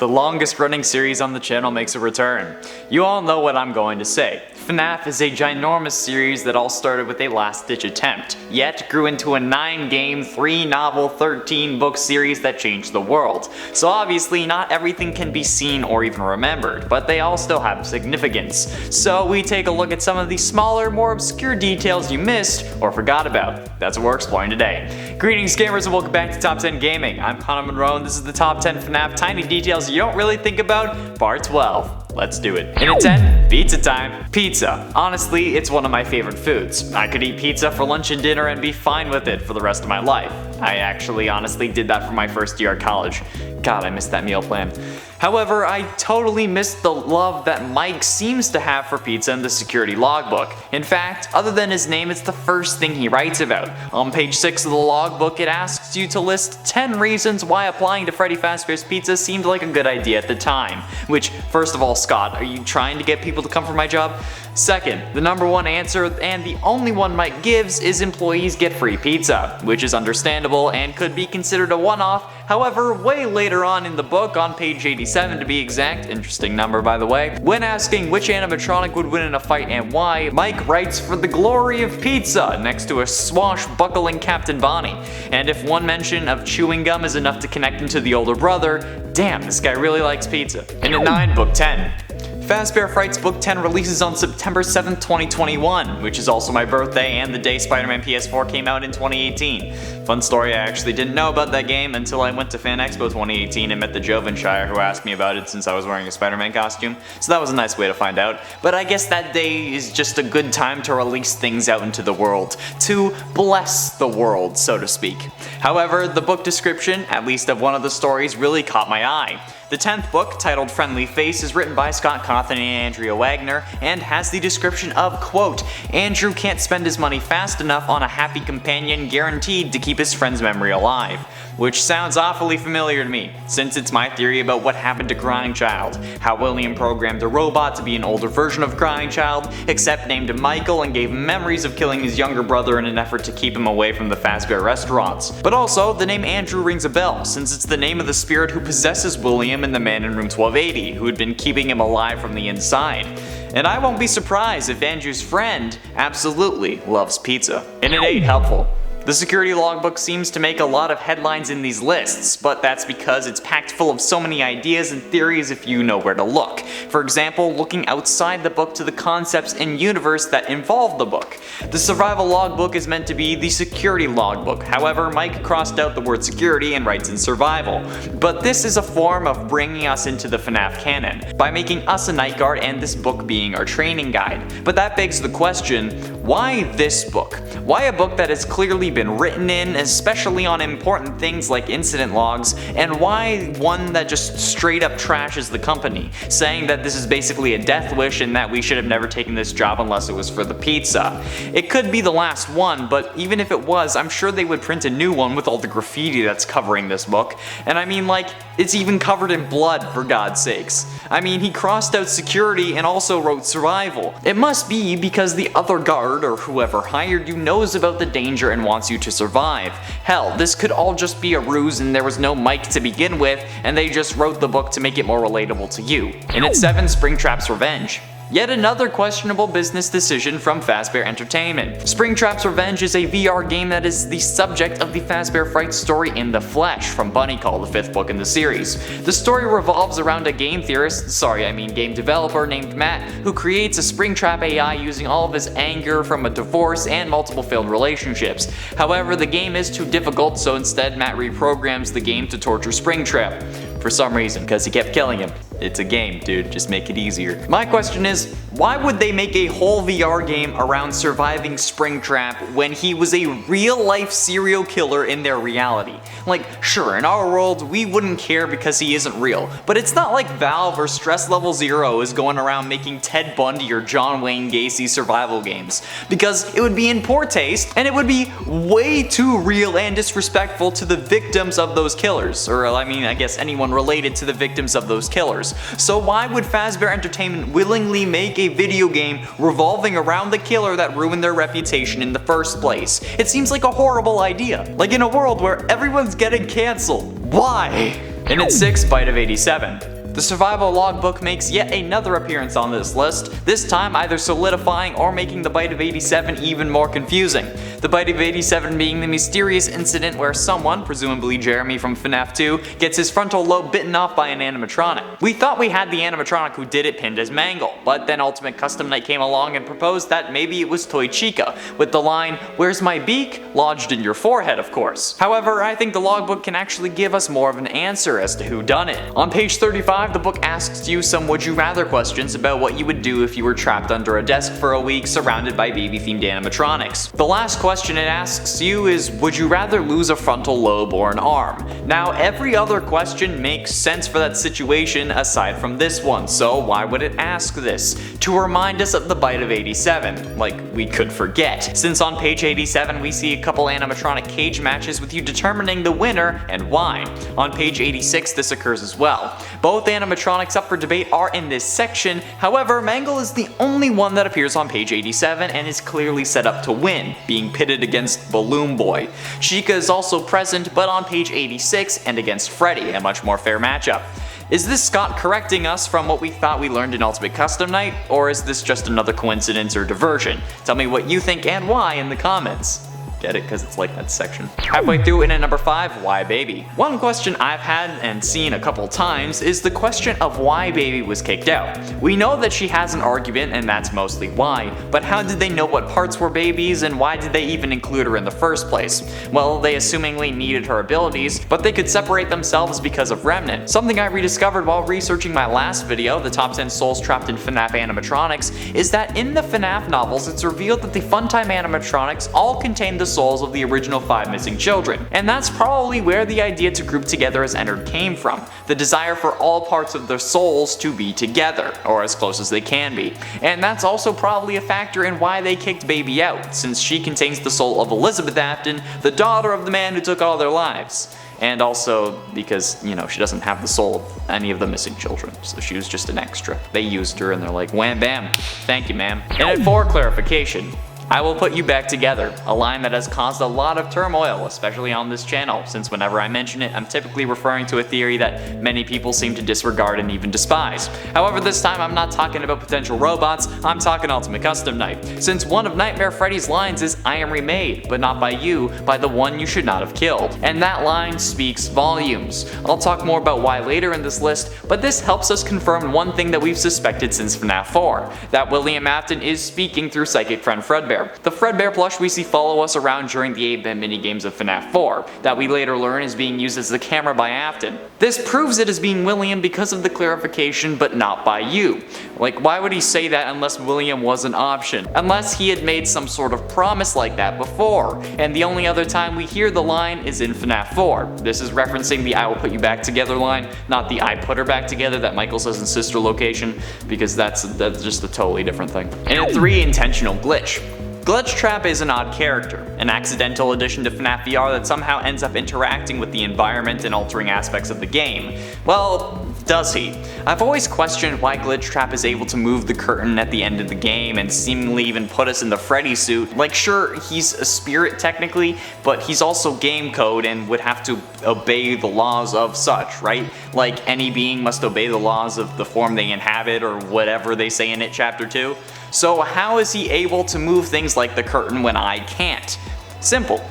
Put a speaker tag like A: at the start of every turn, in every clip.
A: the longest running series on the channel makes a return. You all know what I'm going to say. FNAF is a ginormous series that all started with a last-ditch attempt, yet grew into a 9-game, 3-novel, 13-book series that changed the world. So obviously not everything can be seen or even remembered, but they all still have significance. So we take a look at some of the smaller, more obscure details you missed or forgot about. That's what we're exploring today. Greetings gamers and welcome back to Top 10 Gaming. I'm Connor Monroe and this is the Top 10 FNAF Tiny Details You Don't Really Think About, Part 12. Let's do it. In at 10, pizza time. Pizza. Honestly, it's one of my favorite foods. I could eat pizza for lunch and dinner and be fine with it for the rest of my life. I actually honestly did that for my first year at college. God, I missed that meal plan. However, I totally missed the love that Mike seems to have for pizza in the security logbook. In fact, other than his name, it's the first thing he writes about. On page 6 of the logbook, it asks you to list 10 reasons why applying to Freddy Fazbear's Pizza seemed like a good idea at the time. Which, first of all, Scott, are you trying to get people to come for my job? Second, the number one answer, and the only one Mike gives, is employees get free pizza, which is understandable and could be considered a one-off. However, way later on in the book, on page 87 to be exact, interesting number by the way, when asking which animatronic would win in a fight and why, Mike writes for the glory of pizza next to a swashbuckling Captain Bonnie. And if one mention of chewing gum is enough to connect him to the older brother, damn, this guy really likes pizza. And at 9, book 10. Fazbear Frights Book 10 releases on September 7th, 2021, which is also my birthday and the day Spider-Man PS4 came out in 2018. Fun story, I actually didn't know about that game until I went to Fan Expo 2018 and met the Jovenshire who asked me about it since I was wearing a Spider-Man costume, so that was a nice way to find out. But I guess that day is just a good time to release things out into the world, to bless the world, so to speak. However, the book description, at least of one of the stories, really caught my eye. The 10th book, titled Friendly Face, is written by Scott Cawthon and Andrea Wagner and has the description of, quote, Andrew can't spend his money fast enough on a happy companion guaranteed to keep his friend's memory alive. Which sounds awfully familiar to me, since it's my theory about what happened to Crying Child, how William programmed a robot to be an older version of Crying Child, except named him Michael and gave him memories of killing his younger brother in an effort to keep him away from the Fazbear restaurants. But also, the name Andrew rings a bell, since it's the name of the spirit who possesses William and the man in room 1280, who had been keeping him alive from the inside. And I won't be surprised if Andrew's friend absolutely loves pizza. And it ain't helpful. The security logbook seems to make a lot of headlines in these lists, but that's because it's packed full of so many ideas and theories if you know where to look. For example, looking outside the book to the concepts and universe that involve the book. The survival logbook is meant to be the security logbook, however Mike crossed out the word security and writes in survival. But this is a form of bringing us into the FNAF canon, by making us a night guard and this book being our training guide. But that begs the question, why this book? Why a book that has clearly been written in, especially on important things like incident logs, and why one that just straight up trashes the company, saying that this is basically a death wish and that we should have never taken this job unless it was for the pizza. It could be the last one, but even if it was, I'm sure they would print a new one with all the graffiti that's covering this book. And I mean, like, it's even covered in blood, for God's sakes. I mean, he crossed out security and also wrote survival. It must be because the other guard, or whoever hired you, knows about the danger and wants you to survive. Hell, this could all just be a ruse and there was no Mike to begin with, and they just wrote the book to make it more relatable to you. And at 7, Springtrap's Revenge. Yet another questionable business decision from Fazbear Entertainment. Springtrap's Revenge is a VR game that is the subject of the Fazbear Frights story in the flesh from Bunny Call, the 5th book in the series. The story revolves around a game game developer named Matt who creates a Springtrap AI using all of his anger from a divorce and multiple failed relationships. However, the game is too difficult, so instead Matt reprograms the game to torture Springtrap. For some reason, because he kept killing him. It's a game, dude, just make it easier. My question is, why would they make a whole VR game around surviving Springtrap when he was a real-life serial killer in their reality? Like, sure, in our world, we wouldn't care because he isn't real, but it's not like Valve or Stress Level Zero is going around making Ted Bundy or John Wayne Gacy survival games, because it would be in poor taste, and it would be way too real and disrespectful to the victims of those killers, or I mean, I guess anyone related to the victims of those killers. So why would Fazbear Entertainment willingly make a video game revolving around the killer that ruined their reputation in the first place? It seems like a horrible idea. Like in a world where everyone's getting cancelled. Why? In at 6, Bite of 87. The survival logbook makes yet another appearance on this list, this time either solidifying or making the Bite of 87 even more confusing. The Bite of 87 being the mysterious incident where someone, presumably Jeremy from FNAF 2, gets his frontal lobe bitten off by an animatronic. We thought we had the animatronic who did it pinned as Mangle, but then Ultimate Custom Night came along and proposed that maybe it was Toy Chica, with the line, "Where's my beak?" lodged in your forehead, of course. However, I think the logbook can actually give us more of an answer as to who done it. On page 35, the book asks you some would you rather questions about what you would do if you were trapped under a desk for a week surrounded by baby-themed animatronics. The last question it asks you is, would you rather lose a frontal lobe or an arm? Now, every other question makes sense for that situation aside from this one, so why would it ask this? To remind us of the Bite of 87, like we could forget, since on page 87 we see a couple animatronic cage matches with you determining the winner and why. On page 86 this occurs as well. Both animatronics up for debate are in this section, however Mangle is the only one that appears on page 87 and is clearly set up to win, being pitted against Balloon Boy. Chica is also present but on page 86 and against Freddy, a much more fair matchup. Is this Scott correcting us from what we thought we learned in Ultimate Custom Night, or is this just another coincidence or diversion? Tell me what you think and why in the comments. Get it? Because it's like that section. Halfway through in at number 5, why Baby? One question I've had and seen a couple times is the question of why Baby was kicked out. We know that she has an argument and that's mostly why, but how did they know what parts were Baby's and why did they even include her in the first place? Well, they assumingly needed her abilities, but they could separate themselves because of Remnant. Something I rediscovered while researching my last video, the top 10 souls trapped in FNAF animatronics, is that in the FNAF novels it's revealed that the Funtime animatronics all contain the souls of the original 5 missing children. And that's probably where the idea to group together as Ennard came from. The desire for all parts of their souls to be together, or as close as they can be. And that's also probably a factor in why they kicked Baby out, since she contains the soul of Elizabeth Afton, the daughter of the man who took all their lives. And also because, you know, she doesn't have the soul of any of the missing children, so she was just an extra. They used her and they're like, wham bam, thank you ma'am. And at 4, clarification. I will put you back together, a line that has caused a lot of turmoil, especially on this channel, since whenever I mention it, I'm typically referring to a theory that many people seem to disregard and even despise. However, this time I'm not talking about potential robots, I'm talking Ultimate Custom Night, since one of Nightmare Freddy's lines is, "I am remade, but not by you, by the one you should not have killed." And that line speaks volumes. I'll talk more about why later in this list, but this helps us confirm one thing that we've suspected since FNAF 4, that William Afton is speaking through Psychic Friend Fredbear. The Fredbear plush we see follow us around during the 8-bit minigames of FNAF 4, that we later learn is being used as the camera by Afton. This proves it as being William because of the clarification, but not by you. Like, why would he say that unless William was an option? Unless he had made some sort of promise like that before, and the only other time we hear the line is in FNAF 4. This is referencing the "I will put you back together" line, not the "I put her back together" that Michael says in Sister Location, because that's just a totally different thing. And at 3, intentional glitch. Glitchtrap is an odd character, an accidental addition to FNAF VR that somehow ends up interacting with the environment and altering aspects of the game. Well, does he? I've always questioned why Glitchtrap is able to move the curtain at the end of the game and seemingly even put us in the Freddy suit. Like, sure, he's a spirit technically, but he's also game code and would have to obey the laws of such, right? Like, any being must obey the laws of the form they inhabit or whatever they say in it chapter 2. So how is he able to move things like the curtain when I can't? Simple.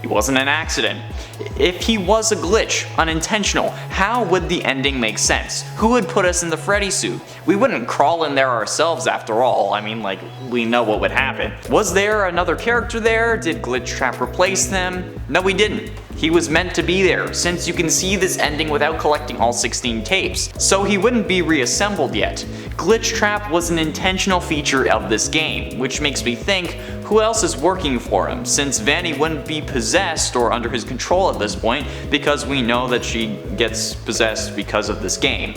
A: He wasn't an accident. If he was a glitch, unintentional, how would the ending make sense? Who would put us in the Freddy suit? We wouldn't crawl in there ourselves after all. I mean, like, we know what would happen. Was there another character there? Did Glitchtrap replace them? No, he didn't. He was meant to be there, since you can see this ending without collecting all 16 tapes, so he wouldn't be reassembled yet. Glitchtrap was an intentional feature of this game, which makes me think, who else is working for him, since Vanny wouldn't be possessed or under his control at this point, because we know that she gets possessed because of this game.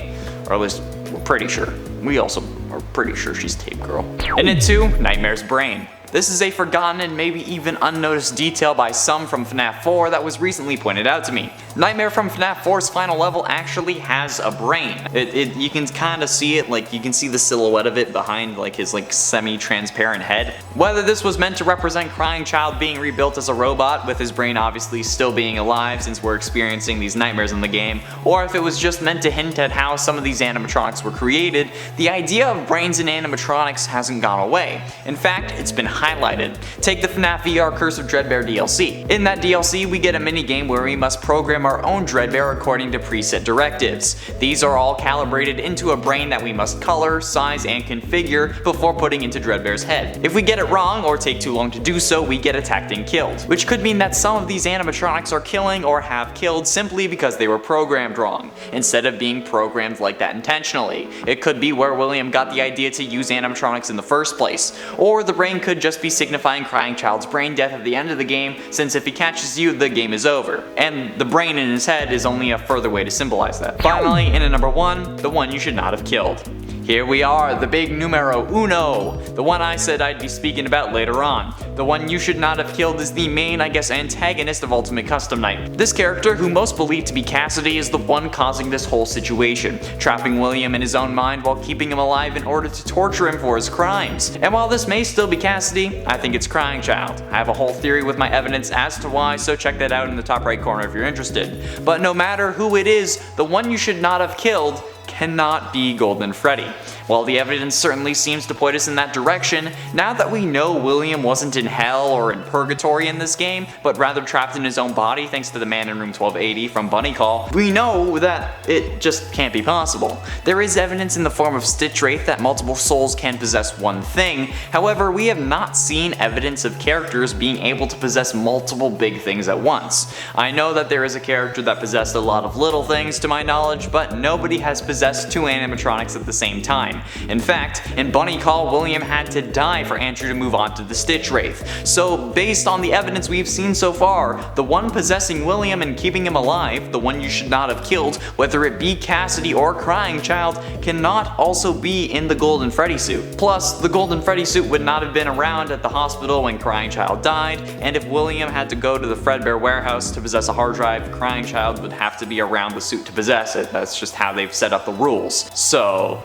A: Or at least, we're pretty sure. We also are pretty sure she's Tape Girl. And at 2, Nightmare's brain. This is a forgotten and maybe even unnoticed detail by some from FNAF 4 that was recently pointed out to me. Nightmare from FNAF 4's final level actually has a brain. You can kind of see it, like you can see the silhouette of it behind like his like semi-transparent head. Whether this was meant to represent Crying Child being rebuilt as a robot with his brain obviously still being alive since we're experiencing these nightmares in the game, or if it was just meant to hint at how some of these animatronics were created, the idea of brains in animatronics hasn't gone away. In fact, it's been highlighted. Take the FNAF VR Curse of Dreadbear DLC. In that DLC, we get a mini game where we must program our own Dreadbear according to preset directives. These are all calibrated into a brain that we must color, size, and configure before putting into Dreadbear's head. If we get it wrong or take too long to do so, we get attacked and killed, which could mean that some of these animatronics are killing or have killed simply because they were programmed wrong, instead of being programmed like that intentionally. It could be where William got the idea to use animatronics in the first place, or the brain could just be signifying Crying Child's brain death at the end of the game, since if he catches you, the game is over, and the brain in his head is only a further way to symbolize that. Finally, in at number 1, the one you should not have killed. Here we are, the big numero uno, the one I said I'd be speaking about later on. The one you should not have killed is the main, I guess, antagonist of Ultimate Custom Night. This character, who most believe to be Cassidy, is the one causing this whole situation, trapping William in his own mind while keeping him alive in order to torture him for his crimes. And while this may still be Cassidy, I think it's Crying Child. I have a whole theory with my evidence as to why, so check that out in the top right corner if you're interested. But no matter who it is, the one you should not have killed cannot be Golden Freddy. While the evidence certainly seems to point us in that direction, now that we know William wasn't in hell or in purgatory in this game, but rather trapped in his own body thanks to the man in room 1280 from Bunny Call, we know that it just can't be possible. There is evidence in the form of Stitch Wraith that multiple souls can possess one thing, however we have not seen evidence of characters being able to possess multiple big things at once. I know that there is a character that possessed a lot of little things to my knowledge, but nobody has possessed 2 animatronics at the same time. In fact, in Bunny Call, William had to die for Andrew to move on to the Stitch Wraith. So based on the evidence we've seen so far, the one possessing William and keeping him alive, the one you should not have killed, whether it be Cassidy or Crying Child, cannot also be in the Golden Freddy suit. Plus, the Golden Freddy suit would not have been around at the hospital when Crying Child died, and if William had to go to the Fredbear warehouse to possess a hard drive, Crying Child would have to be around the suit to possess it. That's just how they've set up the rules. So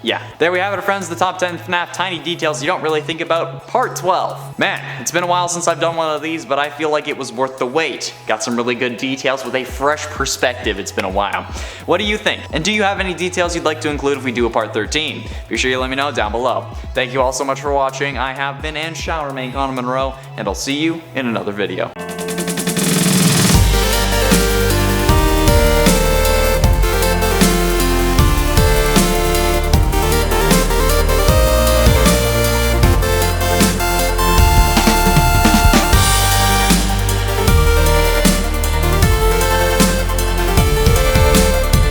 A: yeah, there we have it, friends, the top 10 FNAF tiny details you don't really think about, part 12. Man, it's been a while since I've done one of these, but I feel like it was worth the wait. Got some really good details with a fresh perspective. It's been a while. What do you think? And do you have any details you'd like to include if we do a part 13? Be sure you let me know down below. Thank you all so much for watching. I have been and shall remain Connor Monroe, and I'll see you in another video.